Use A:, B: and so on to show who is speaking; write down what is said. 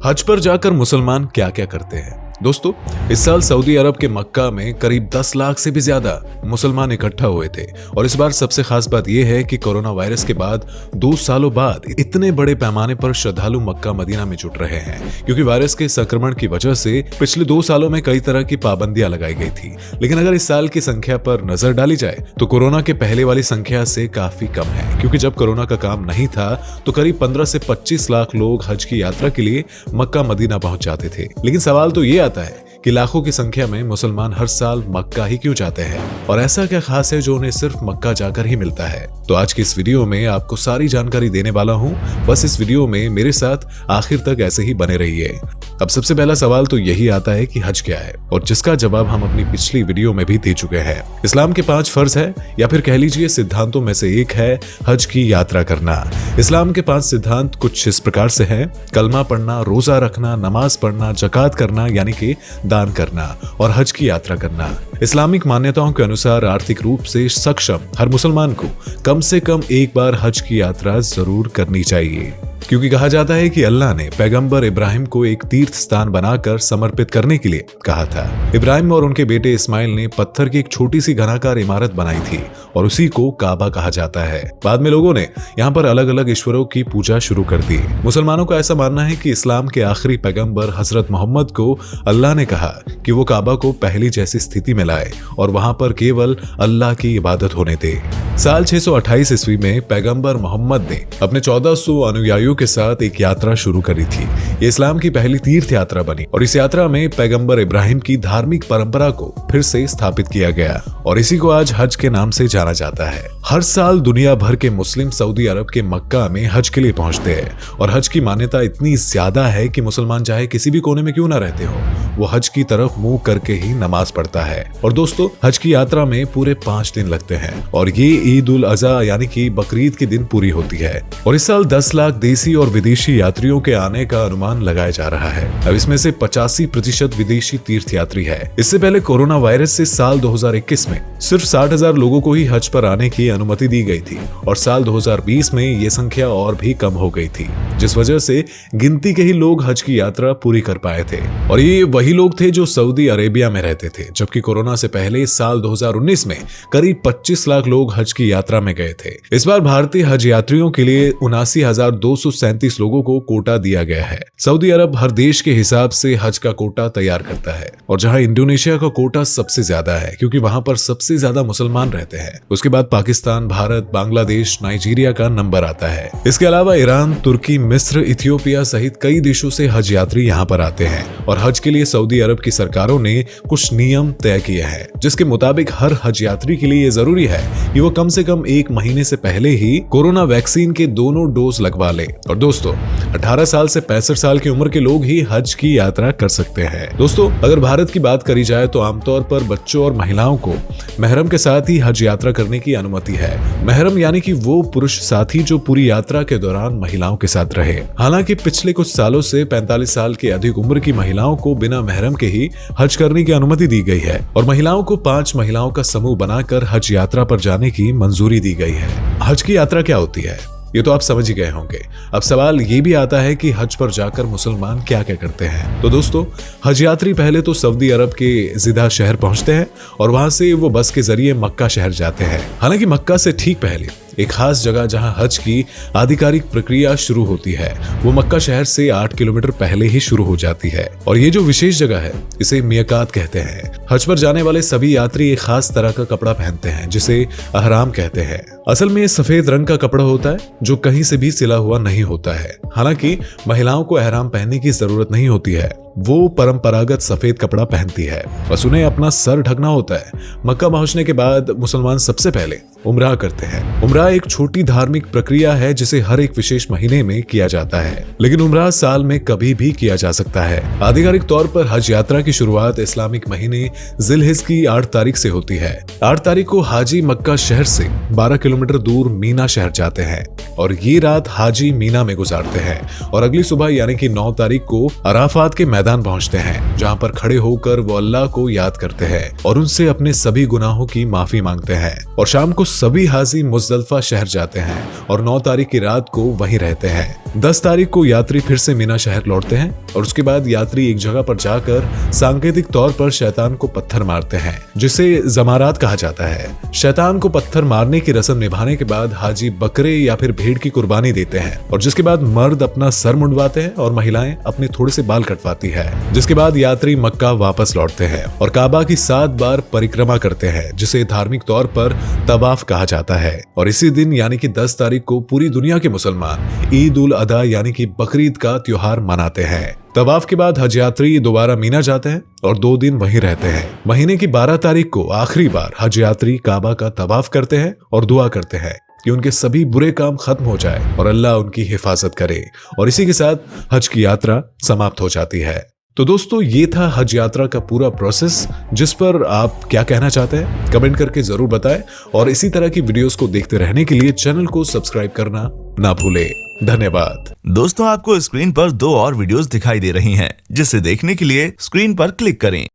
A: हज पर जाकर मुसलमान क्या क्या करते हैं? दोस्तों, इस साल सऊदी अरब के मक्का में करीब 10 लाख से भी ज्यादा मुसलमान इकट्ठा हुए थे। और इस बार सबसे खास बात यह है कि कोरोना वायरस के बाद 2 सालों बाद इतने बड़े पैमाने पर श्रद्धालु मक्का मदीना में जुट रहे हैं, क्योंकि वायरस के संक्रमण की वजह से पिछले 2 सालों में कई तरह की पाबंदियां लगाई गई थी। लेकिन अगर इस साल की संख्या पर नजर डाली जाए तो कोरोना के पहले वाली संख्या से काफी कम है, क्योंकि जब कोरोना का काम नहीं था तो करीब 15 से 25 लाख लोग हज की यात्रा के लिए मक्का मदीना पहुंच जाते थे। लेकिन सवाल तो ये आता है कि लाखों की संख्या में मुसलमान हर साल मक्का ही क्यों जाते हैं, और ऐसा क्या खास है जो उन्हें सिर्फ मक्का जाकर ही मिलता है? तो आज की इस वीडियो में आपको सारी जानकारी देने वाला हूं। बस इस वीडियो में मेरे साथ आखिर तक ऐसे ही बने रहिए। अब सबसे पहला सवाल तो यही आता है कि हज क्या है, और जिसका जवाब हम अपनी पिछली वीडियो में भी दे चुके हैं। इस्लाम के 5 फर्ज है, या फिर कह लीजिए सिद्धांतों में से एक है हज की यात्रा करना। इस्लाम के 5 सिद्धांत कुछ इस प्रकार से हैं: कलमा पढ़ना, रोजा रखना, नमाज पढ़ना, जकात करना यानी कि दान करना, और हज की यात्रा करना। इस्लामिक मान्यताओं के अनुसार आर्थिक रूप से सक्षम हर मुसलमान को कम से कम एक बार हज की यात्रा जरूर करनी चाहिए, क्योंकि कहा जाता है कि अल्लाह ने पैगंबर इब्राहिम को एक तीर्थ स्थान बनाकर समर्पित करने के लिए कहा था। इब्राहिम और उनके बेटे इस्माइल ने पत्थर की एक छोटी सी घनाकार इमारत बनाई थी, और उसी को काबा कहा जाता है। बाद में लोगों ने यहाँ पर अलग अलग ईश्वरों की पूजा शुरू कर दी। मुसलमानों का ऐसा मानना है कि इस्लाम के आखिरी पैगंबर हजरत मोहम्मद को अल्लाह ने कहा कि वो काबा को पहली जैसी स्थिति में लाए और वहां पर केवल अल्लाह की इबादत होने दे। साल 628 ईस्वी में पैगंबर मोहम्मद ने अपने 1400 अनुयायियों के साथ एक यात्रा शुरू करी थी। ये इस्लाम की पहली तीर्थ यात्रा बनी, और इस यात्रा में पैगंबर इब्राहिम की धार्मिक परंपरा को फिर से स्थापित किया गया, और इसी को आज हज के नाम से जाना जाता है। हर साल दुनिया भर के मुस्लिम सऊदी अरब के मक्का में हज के लिए पहुंचते हैं, और हज की मान्यता इतनी ज्यादा है कि मुसलमान चाहे किसी भी कोने में क्यों ना रहते हो, वो हज की तरफ मुंह करके ही नमाज पढ़ता है। और दोस्तों, हज की यात्रा में पूरे 5 दिन लगते हैं, और ये ईद उल अज़हा यानी कि बकरीद के दिन पूरी होती है। और इस साल 10 लाख देसी और विदेशी यात्रियों के आने का अनुमान लगाया जा रहा है। अब इसमें से 85% विदेशी तीर्थ यात्री है। इससे पहले कोरोना वायरस से साल 2021 में सिर्फ 60,000 लोगों को ही हज पर आने की अनुमति दी गई थी, और साल 2020 में ये संख्या और भी कम हो गई थी, जिस वजह से गिनती के ही लोग हज की यात्रा पूरी कर पाए थे। और ये वही लोग थे जो सऊदी अरेबिया में रहते थे, जबकि कोरोना से पहले साल 2019 में करीब 25 लाख लोग हज की यात्रा में गए थे। इस बार भारतीय हज यात्रियों के लिए 79,237 लोगों को कोटा दिया गया है। सऊदी अरब हर देश के हिसाब से हज का कोटा तैयार करता है, और जहां इंडोनेशिया का कोटा सबसे ज्यादा है, क्योंकि वहां पर सबसे ज्यादा मुसलमान रहते हैं। उसके बाद पाकिस्तान, भारत, बांग्लादेश, नाइजीरिया का नंबर आता है। इसके अलावा ईरान, तुर्की, मिस्र, इथियोपिया सहित कई देशों से हज यात्री यहाँ पर आते हैं। और हज के लिए सऊदी अरब की सरकारों ने कुछ नियम तय किए हैं, जिसके मुताबिक हर हज यात्री के लिए ये जरूरी है कि वो कम से कम 1 महीने से पहले ही कोरोना वैक्सीन के दोनों डोज लगवा ले। और दोस्तों, 18 साल से 65 साल की उम्र के लोग ही हज की यात्रा कर सकते हैं। दोस्तों, अगर भारत की बात करी जाए तो आमतौर पर बच्चों और महिलाओं को महरम के साथ ही हज यात्रा करने की अनुमति है। महरम यानी कि वो पुरुष साथी जो पूरी यात्रा के दौरान महिलाओं के साथ रहे। हालांकि पिछले कुछ सालों से 45 साल के अधिक उम्र की महिलाओं को बिना महरम के ही हज करने की अनुमति दी गई है, और महिलाओं को 5 महिलाओं का समूह बनाकर हज यात्रा पर जाने की मंजूरी दी गई है। हज की यात्रा क्या होती है, ये तो आप समझ ही गए होंगे। अब सवाल ये भी आता है कि हज पर जाकर मुसलमान क्या क्या करते हैं। तो दोस्तों, हज यात्री पहले तो सऊदी अरब के जिदा शहर पहुंचते हैं, और वहां से वो बस के जरिए मक्का शहर जाते हैं। हालांकि मक्का से ठीक पहले एक खास जगह जहां हज की आधिकारिक प्रक्रिया शुरू होती है, वो मक्का शहर से 8 किलोमीटर पहले ही शुरू हो जाती है। और ये जो विशेष जगह है, इसे मियाकात कहते हैं। हज पर जाने वाले सभी यात्री एक खास तरह का कपड़ा पहनते हैं, जिसे अहराम कहते हैं। असल में सफेद रंग का कपड़ा होता है, जो कहीं से भी सिला हुआ नहीं होता है। हालांकि महिलाओं को अहराम पहनने की जरूरत नहीं होती है, वो परंपरागत सफेद कपड़ा पहनती है, बस उन्हें अपना सर ढकना होता है। मक्का पहुंचने के बाद मुसलमान सबसे पहले उम्रा करते हैं। उम्रा एक छोटी धार्मिक प्रक्रिया है जिसे हर एक विशेष महीने में किया जाता है, लेकिन उम्रा साल में कभी भी किया जा सकता है। आधिकारिक तौर पर हज यात्रा की शुरुआत इस्लामिक महीने जिलहिज की 8 तारीख से होती है। 8 तारीख को हाजी मक्का शहर से 12 किलोमीटर दूर मीना शहर जाते हैं, और ये रात हाजी मीना में गुजारते हैं, और अगली सुबह यानी कि 9 तारीख को अराफात के मैदान मैदान पहुंचते हैं, जहां पर खड़े होकर वो अल्लाह को याद करते हैं और उनसे अपने सभी गुनाहों की माफी मांगते हैं। और शाम को सभी हाजी मुजदलिफा शहर जाते हैं और 9 तारीख की रात को वहीं रहते हैं। 10 तारीख को यात्री फिर से मीना शहर लौटते हैं और उसके बाद यात्री एक जगह पर जाकर सांकेतिक तौर पर शैतान को पत्थर मारते हैं, जिसे जमारात कहा जाता है। शैतान को पत्थर मारने की रस्म निभाने के बाद हाजी बकरे या फिर भेड़ की कुर्बानी देते हैं और जिसके बाद मर्द अपना सर मुंडवाते हैं और महिलाएं अपने थोड़े से बाल कटवाती है। जिसके बाद यात्री मक्का वापस लौटते हैं और काबा की 7 बार परिक्रमा करते हैं, जिसे धार्मिक तौर पर तवाफ कहा जाता है। और इसी दिन यानी कि 10 तारीख को पूरी दुनिया के मुसलमान ईद उल अदा यानी कि बकरीद का त्योहार मनाते हैं। तवाफ के बाद हज यात्री दोबारा मीना जाते हैं और 2 दिन वहीं रहते हैं। महीने की 12 तारीख को आखिरी बार हज यात्री काबा का तवाफ करते हैं और दुआ करते हैं कि उनके सभी बुरे काम खत्म हो जाए और अल्लाह उनकी हिफाजत करे। और इसी के साथ हज की यात्रा समाप्त हो जाती है। तो दोस्तों, ये था हज यात्रा का पूरा प्रोसेस, जिस पर आप क्या कहना चाहते हैं कमेंट करके जरूर बताएं। और इसी तरह की वीडियोस को देखते रहने के लिए चैनल को सब्सक्राइब करना ना भूलें। धन्यवाद।
B: दोस्तों, आपको स्क्रीन पर 2 और वीडियोस दिखाई दे रही हैं, जिसे देखने के लिए स्क्रीन पर क्लिक करें।